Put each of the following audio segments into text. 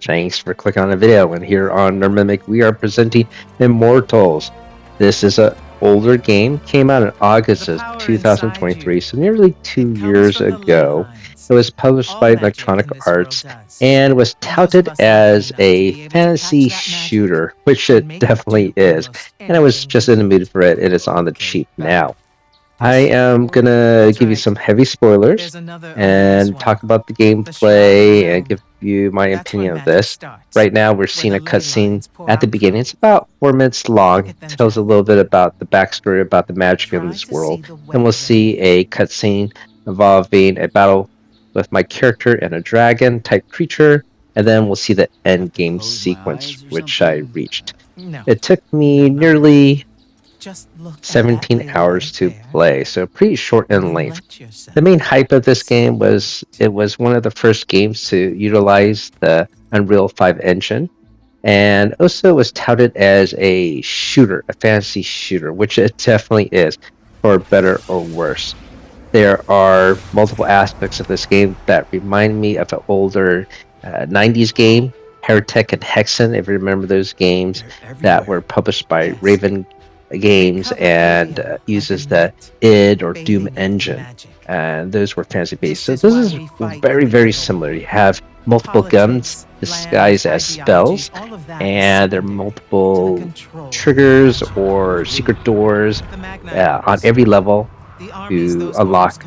Thanks for clicking on the video, and here on Nerdmimic we are presenting Immortals. This is an older game, came out in August of 2023, so nearly 2 years ago. It was published by Electronic Arts and was touted as a fantasy shooter, which it definitely is. And I was just in the mood for it, and it's on the cheap now. I am gonna give you some heavy spoilers and talk about the gameplay and give you my opinion of this. Right now, we're seeing a cutscene at the beginning. It's about 4 minutes long. It tells a little bit about the backstory about the magic in this world. And we'll see a cutscene involving a battle with my character and a dragon type creature. And then we'll see the end game sequence, which I reached. It took me nearly 17 hours to play, so pretty short in length. The main hype of this game was it was one of the first games to utilize the Unreal 5 engine, and also was touted as a shooter, a fantasy shooter, which it definitely is, for better or worse. There are multiple aspects of this game that remind me of an older 90s game, Heretic and Hexen, if you remember those games that were published by Raven Games and uses the id or Doom engine, and those were fantasy based. So this is very, very similar. You have multiple guns disguised as spells, and there are multiple triggers or secret doors on every level to unlock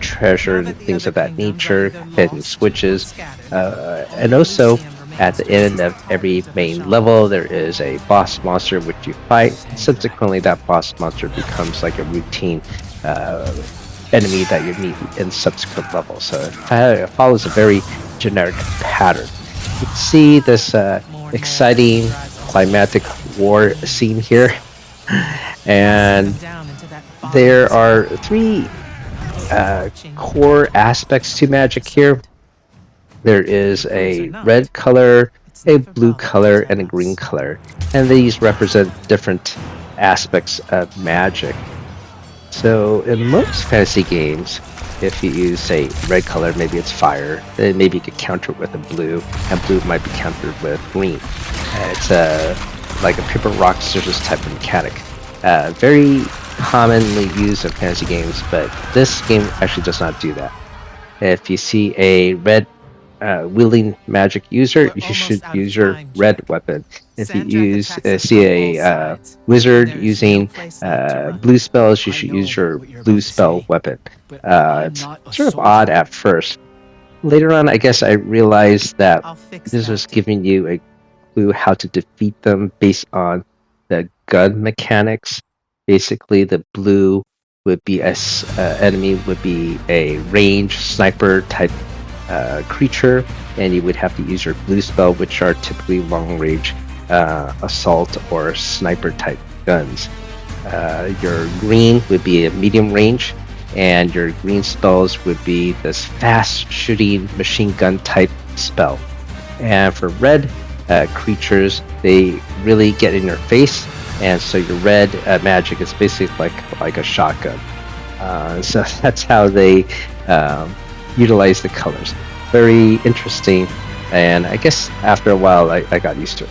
treasure and things of that nature, hidden switches, and also at the end of every main level, there is a boss monster which you fight. Subsequently, that boss monster becomes like a routine enemy that you meet in subsequent levels. So it follows a very generic pattern. You can see this exciting climatic war scene here. And there are three core aspects to magic here. There is a red color, a blue color, and a green color, and these represent different aspects of magic. So in most fantasy games, if you use, say, red color, maybe it's fire, then maybe you could counter it with a blue, and blue might be countered with green. It's like a paper, rock, scissors type of mechanic. Very commonly used in fantasy games, but this game actually does not do that. If you see a red wielding magic user, you should use your red weapon. If you see a wizard using blue spells, you should use your blue spell weapon. It's sort of odd at first. Later on, I guess I realized that this was giving you a clue how to defeat them based on the gun mechanics. Basically, the blue would be enemy would be a range sniper type creature, and you would have to use your blue spell, which are typically long range assault or sniper type guns. Your green would be a medium range, and your green spells would be this fast shooting machine gun type spell. And for red creatures, they really get in your face, and so your red magic is basically like a shotgun. So that's how they utilize the colors. Very interesting, and I guess after a while I got used to it.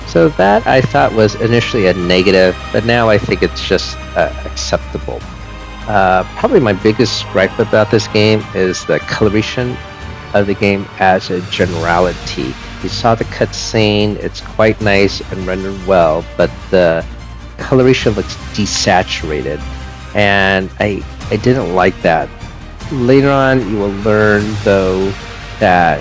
So that I thought was initially a negative, but now I think it's just acceptable. Probably my biggest gripe about this game is the coloration of the game as a generality. You saw the cutscene, it's quite nice and rendered well, but the coloration looks desaturated, and I didn't like that. Later on, you will learn, though, that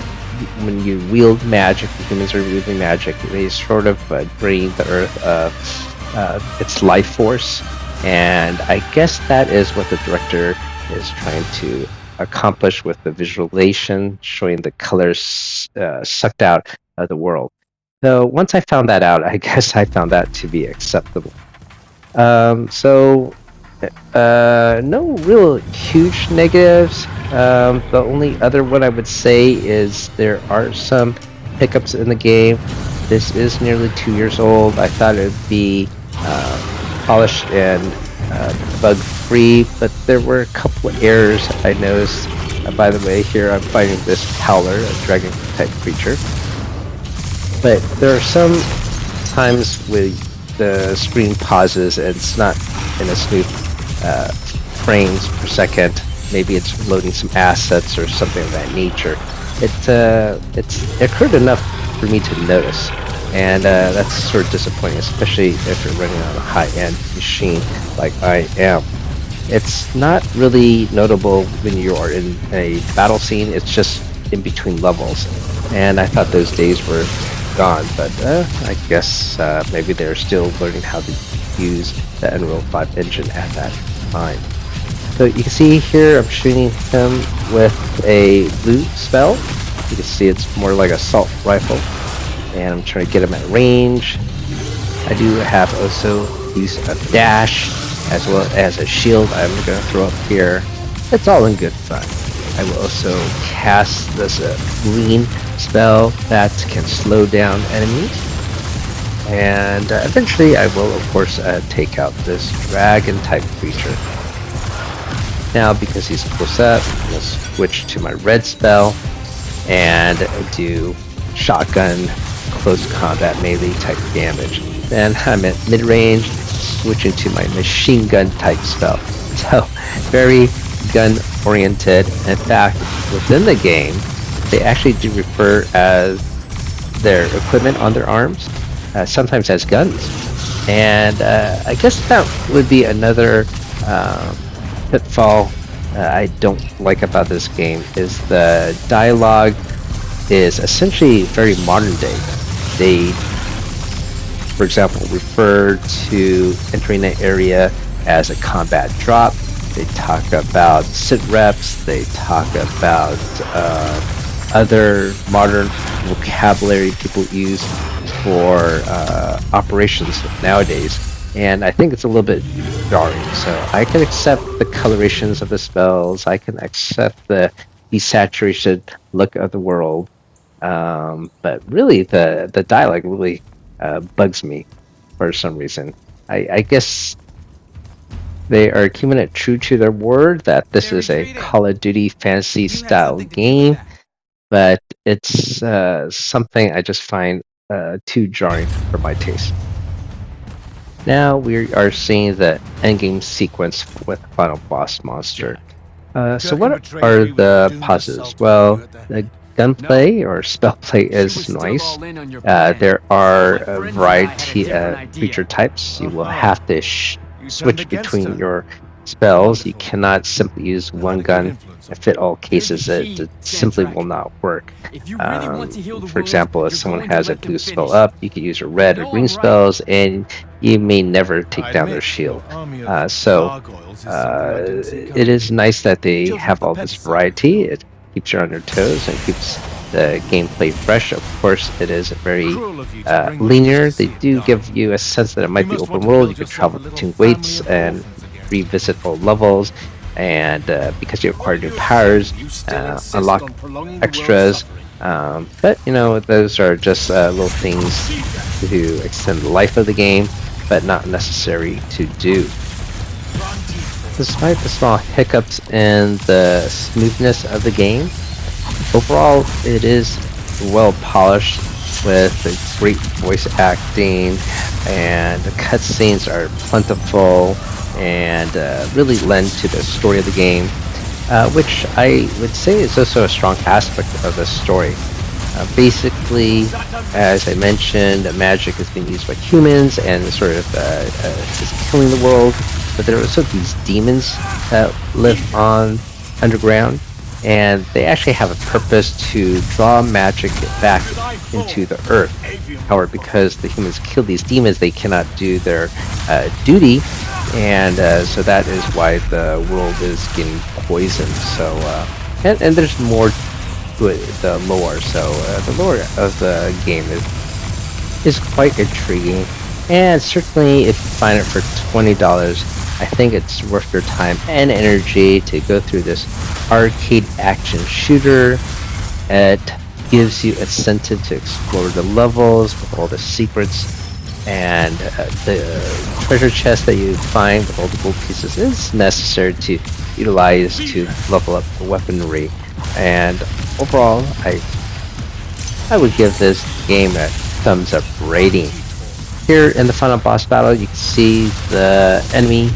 when you wield magic, the humans are wielding magic, they sort of drain the earth of its life force, and I guess that is what the director is trying to accomplish with the visualization, showing the colors sucked out of the world. So once I found that out, I guess I found that to be acceptable. No real huge negatives. The only other one I would say is there are some hiccups in the game. This is nearly 2 years old. I thought it would be polished and bug-free, but there were a couple of errors I noticed By the way, here I'm fighting this howler, a dragon type creature. But there are some times where the screen pauses and it's not in a smooth frames per second. Maybe it's loading some assets or something of that nature. It's occurred enough for me to notice, and that's sort of disappointing, especially if you're running on a high-end machine like I am. It's not really notable when you are in a battle scene. It's just in between levels, and I thought those days were gone, but I guess maybe they're still learning how to use the Unreal 5 engine at that time. So you can see here I'm shooting him with a blue spell. You can see it's more like an assault rifle, and I'm trying to get him at range. I do have also use a dash as well as a shield I'm going to throw up here. It's all in good fun. I will also cast this green spell that can slow down enemies, and eventually I will of course take out this dragon type creature. Now because he's close up, I'm going to switch to my red spell and do shotgun close combat melee type damage. Then I'm at mid-range, switching to my machine gun type spell. So very gun oriented. In fact, within the game, they actually do refer as their equipment on their arms, sometimes as guns. And I guess that would be another pitfall I don't like about this game, is the dialogue is essentially very modern day. They, for example, refer to entering an area as a combat drop. They talk about sit reps. They talk about other modern vocabulary people use for operations nowadays. And I think it's a little bit jarring. So I can accept the colorations of the spells. I can accept the desaturated look of the world. But really, the dialogue really bugs me for some reason. I guess they are keeping it true to their word that this is a Call of Duty fantasy style game, but it's something I just find too jarring for my taste. Now we are seeing the endgame sequence with final boss monster. So what are the positives? Well, the gunplay or spell play is nice. There are a variety of creature types. You will have to switch between your spells. You cannot simply use one gun and fit all cases. It simply will not work. For example, if someone has a blue spell up, you can use a red or green spells, and you may never take down their shield. It is nice that they have all this variety. It keeps you on your toes and keeps the gameplay fresh. Of course, it is very linear. They do give you a sense that it might be open world. You can travel between weights and revisit old levels, and because you acquire new powers, unlock extras. But you know, those are just little things to extend the life of the game, but not necessary to do. Despite the small hiccups in the smoothness of the game, overall it is well polished with great voice acting, and the cutscenes are plentiful and really lend to the story of the game, which I would say is also a strong aspect of the story. Basically, as I mentioned, magic is being used by humans and sort of is killing the world, but there are also these demons that live on underground, and they actually have a purpose to draw magic back into the earth. However, because the humans kill these demons, they cannot do their duty, and so that is why the world is getting poisoned. So, and there's more to it, the lore. So the lore of the game is quite intriguing, and certainly if you find it for $20, I think it's worth your time and energy to go through this arcade action shooter. It gives you incentive to explore the levels with all the secrets, and the treasure chest that you find with all the gold pieces is necessary to utilize to level up the weaponry. And overall, I would give this game a thumbs up rating. Here in the final boss battle, you can see the enemy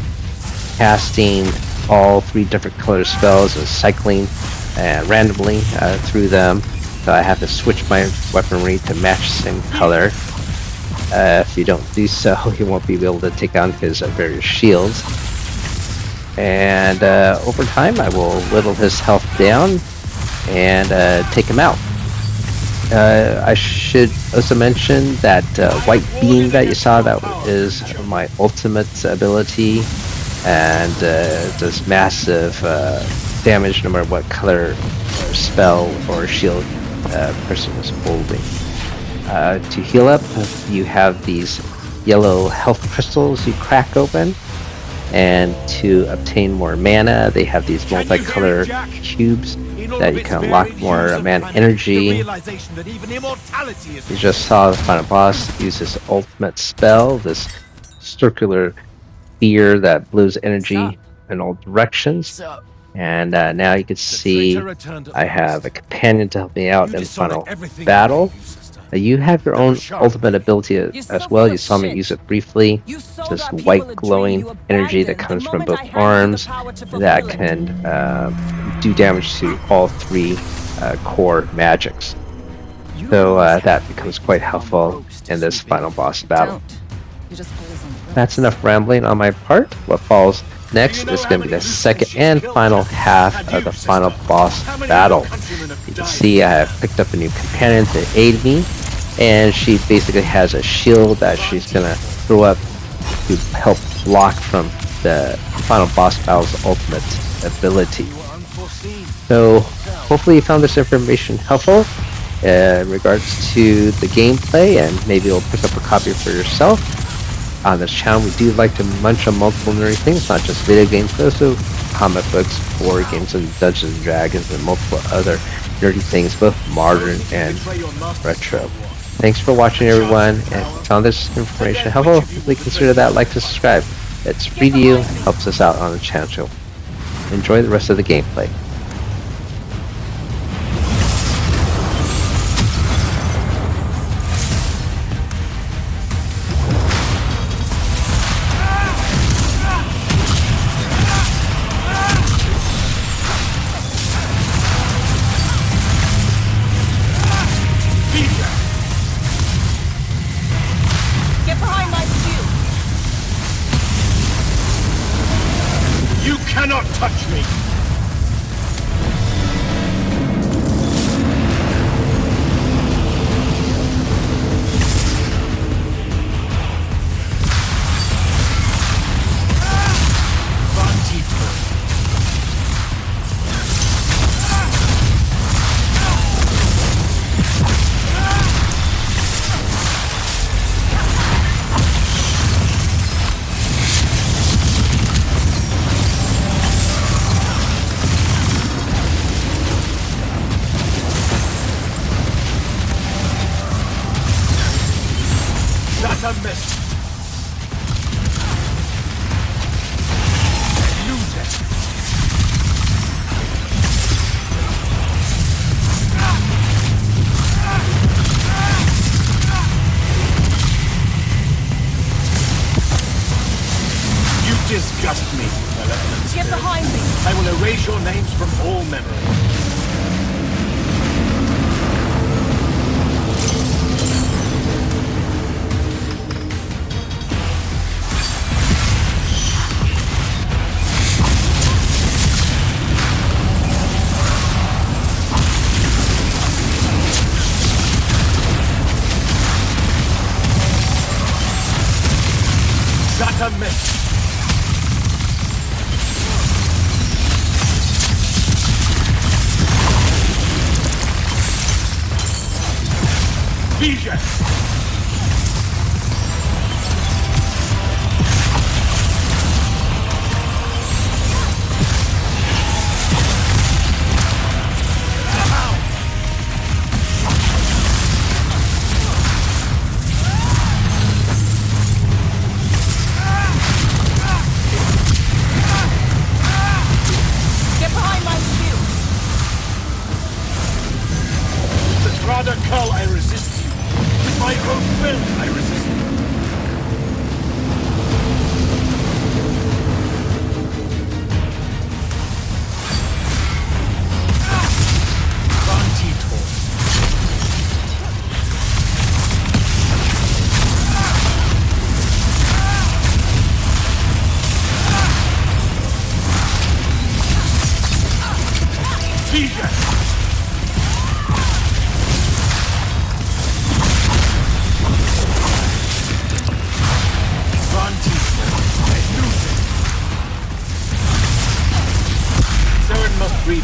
casting all 3 different color spells and cycling randomly through them. So I have to switch my weaponry to match the same color. If you don't do so, you won't be able to take on his various shields. And over time, I will whittle his health down and take him out. I should also mention that white beam that you saw, that is my ultimate ability, and does massive damage no matter what color or spell or shield person is holding. To heal up, you have these yellow health crystals you crack open, and to obtain more mana, they have these multicolor cubes that you can unlock more mana energy. You just saw the final boss use his ultimate spell, this circular sphere that blows energy in all directions. And now you can see I have a companion to help me out in the final battle. You have your own ultimate ability as well. You saw me use it briefly. This white glowing energy that comes from both arms that can do damage to all 3 core magics. So that becomes quite helpful in this final boss battle. That's enough rambling on my part. What follows next is going to be the second and final half of the final boss battle. You can see I have picked up a new companion to aid me, and she basically has a shield that she's going to throw up to help block from the final boss battle's ultimate ability. So hopefully you found this information helpful in regards to the gameplay, and maybe you'll pick up a copy for yourself. On this channel, we do like to munch on multiple nerdy things, not just video games, but also comic books, board games, and Dungeons and Dragons, and multiple other nerdy things, both modern and retro. Thanks for watching, everyone, and if you found this information helpful, please consider that like to subscribe. It's free to you, helps us out on the channel. Enjoy the rest of the gameplay. Cannot touch me! That's a miss. Lose it. You disgust me, malevolent Get spirit. behind me. I will erase your names from all memory. That's a miss. Vision. will. I resist.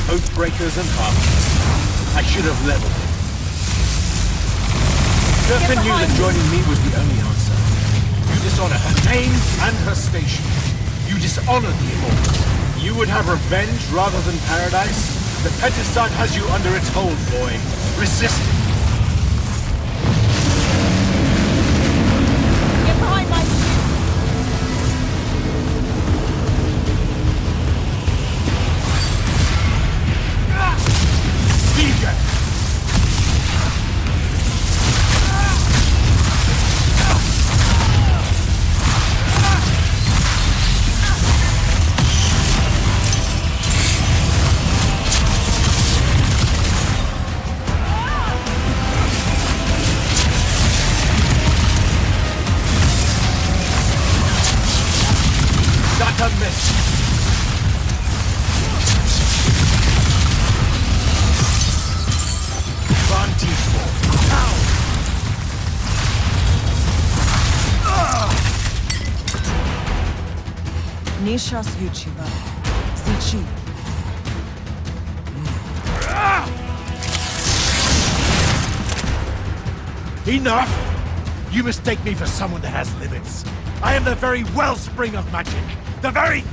Oathbreakers and harpies. I should have leveled it. Durkin knew that joining me was the only answer. You dishonor her name and her station. You dishonor the Immortals. You would have revenge rather than paradise? The Pentasod has you under its hold, boy. Resist it. Get behind my shield! Nishas Yuchiba. Sichi. Enough! You mistake me for someone that has limits. I am the very wellspring of magic. The very...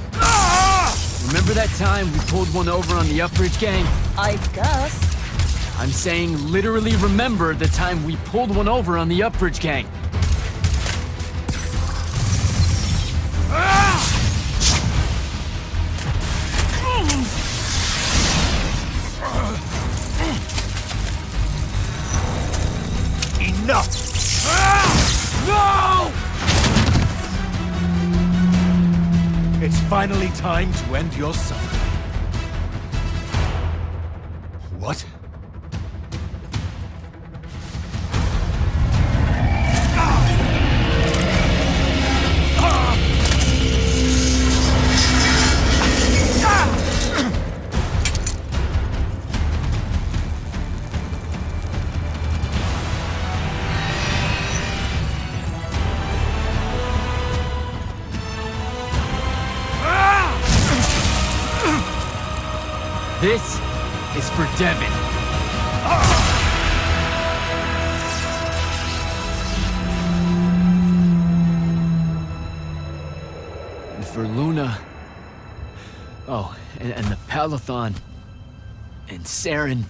Remember that time we pulled one over on the Upbridge gang? I guess. I'm saying literally remember the time we pulled one over on the Upbridge gang. Enough! No! It's finally time to end your suffering. What? This is for Devin. And for Luna. Oh, and the Palathon. And Saren.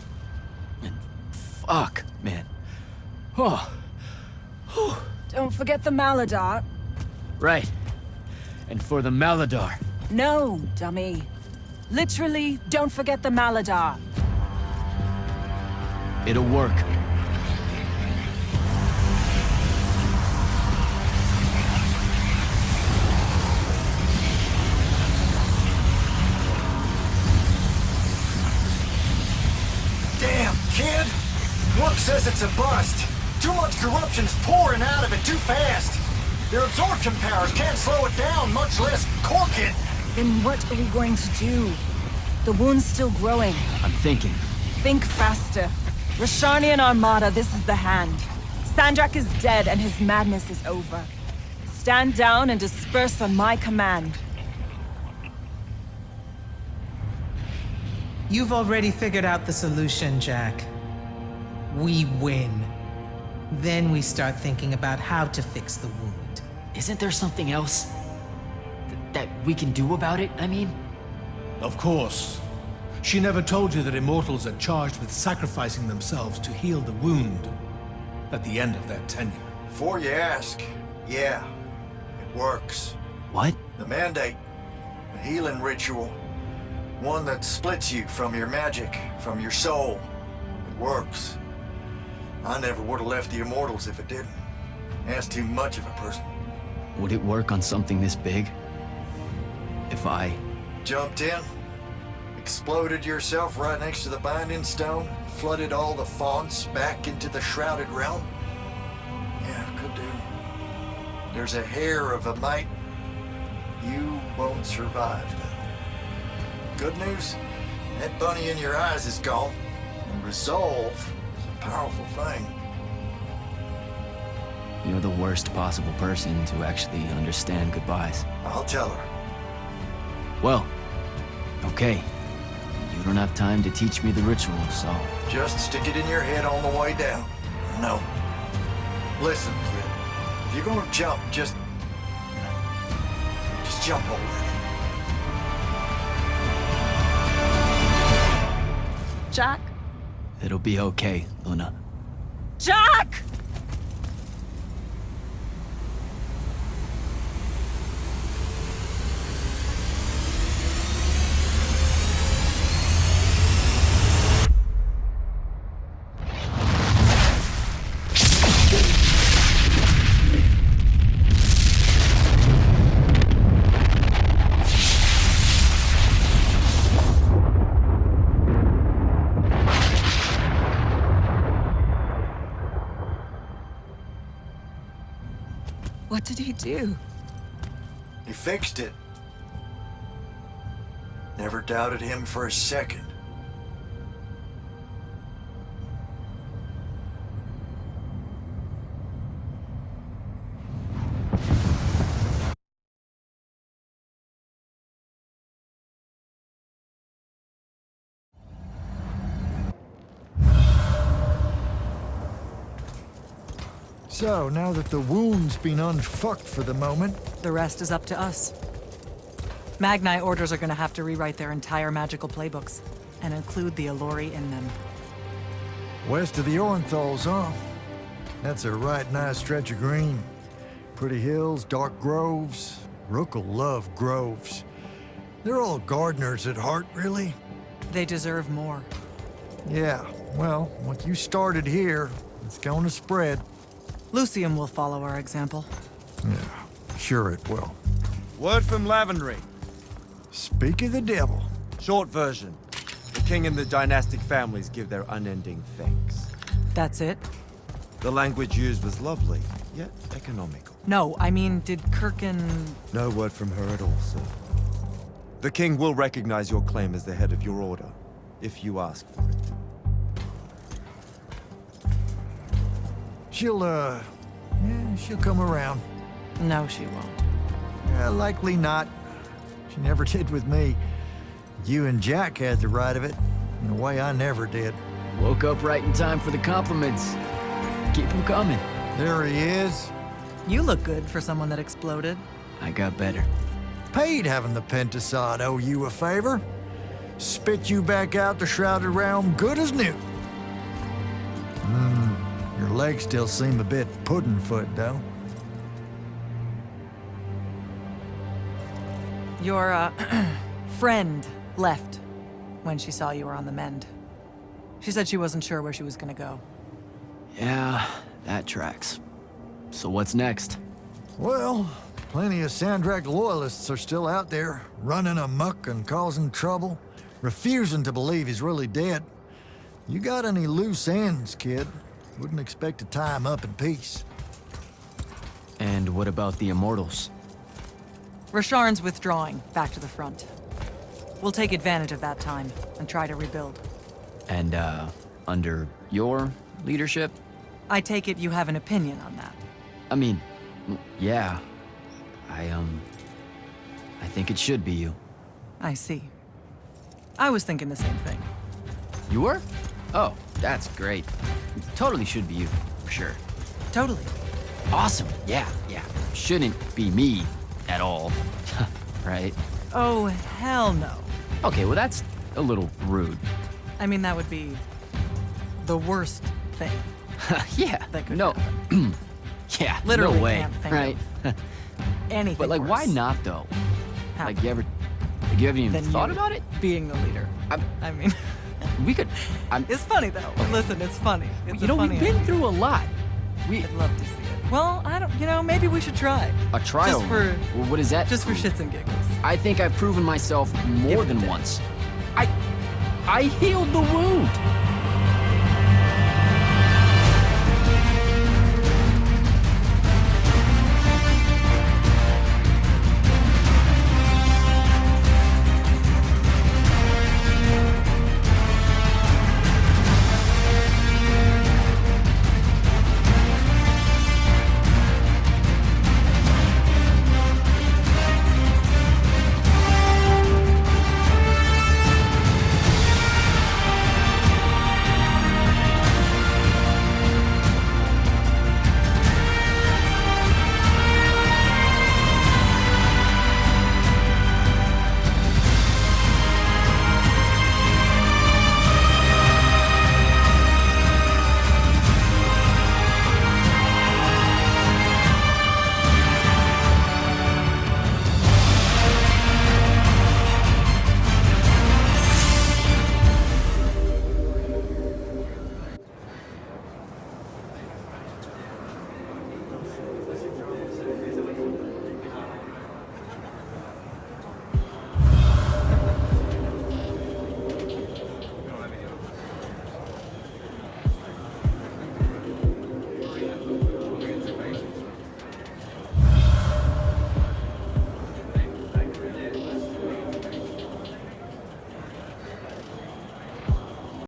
And fuck, man. Oh. Don't forget the Maladar. Right. And for the Maladar. No, dummy. Literally, don't forget the Maladar. It'll work. Damn, kid! Work says it's a bust. Too much corruption's pouring out of it too fast. Their absorption powers can't slow it down, much less cork it. Then what are we going to do? The wound's still growing. I'm thinking. Think faster. Rashanian Armada, this is the hand. Sandrak is dead and his madness is over. Stand down and disperse on my command. You've already figured out the solution, Jack. We win. Then we start thinking about how to fix the wound. Isn't there something else that we can do about it, I mean? Of course. She never told you that Immortals are charged with sacrificing themselves to heal the wound at the end of their tenure. Before you ask, yeah, it works. What? The Mandate, a healing ritual. One that splits you from your magic, from your soul. It works. I never would have left the Immortals if it didn't. Ask too much of a person. Would it work on something this big? If I... Jumped in, exploded yourself right next to the binding stone, flooded all the fonts back into the shrouded realm? Yeah, could do. There's a hair of a mite. You won't survive, though. Good news, that bunny in your eyes is gone. And resolve is a powerful thing. You're the worst possible person to actually understand goodbyes. I'll tell her. Well, okay. You don't have time to teach me the ritual, so... Just stick it in your head on the way down. No. Listen, kid. If you're gonna jump, just jump over it. Jack? It'll be okay, Luna. Jack! What did he do? He fixed it. Never doubted him for a second. So, now that the wound's been unfucked for the moment, The rest is up to us. Magni orders are gonna have to rewrite their entire magical playbooks and include the Alluri in them. west of the Immortals, huh? That's a right nice stretch of green. Pretty hills, dark groves. Rook'll love groves. They're all gardeners at heart, really. They deserve more. Yeah, well, once you started here, it's going to spread. Lucium will follow our example. Yeah, sure it will. Word from Lavenry. Speak of the devil. Short version. The king and the dynastic families give their unending thanks. That's it? The language used was lovely, yet economical. No, I mean, did Kirkin... No word from her at all, sir. The king will recognize your claim as the head of your order, if you ask for it. She'll come around. No, she won't. Likely not. She never did with me. You and Jack had the right of it, in a way I never did. Woke up right in time for the compliments. Keep them coming. There he is. You look good for someone that exploded. I got better. Paid having the Pentasod owe you a favor. Spit you back out the Shrouded Realm good as new. Your legs still seem a bit pudding-foot, though. Your, friend left when she saw you were on the mend. She said she wasn't sure where she was gonna go. Yeah, that tracks. So what's next? Well, plenty of Sandrak loyalists are still out there, running amok and causing trouble, refusing to believe he's really dead. You got any loose ends, kid? Wouldn't expect to tie him up in peace. And what about the Immortals? Rasharn's withdrawing back to the front. We'll take advantage of that time and try to rebuild. And, under your leadership? I take it you have an opinion on that. I mean, yeah. I think it should be you. I see. I was thinking the same thing. You were? Oh, that's great. Totally should be you, for sure. Totally. Awesome, yeah. Shouldn't be me at all, right? Oh, hell no. Okay, well that's a little rude. I mean, that would be the worst thing. Yeah, That could no. Yeah, Literally no way, can't think right? Anything But like, worse. why not though? How? Like, you haven't even Than thought you about it? Being the leader. I mean, We could. it's funny though. Listen, it's funny. It's You a know, funny we've been idea. through a lot. I'd love to see it. Well, I don't, maybe we should try. A trial? Just for, Well, what is that? just for shits and giggles. I think I've proven myself more Give it than a day. once. I healed the wound.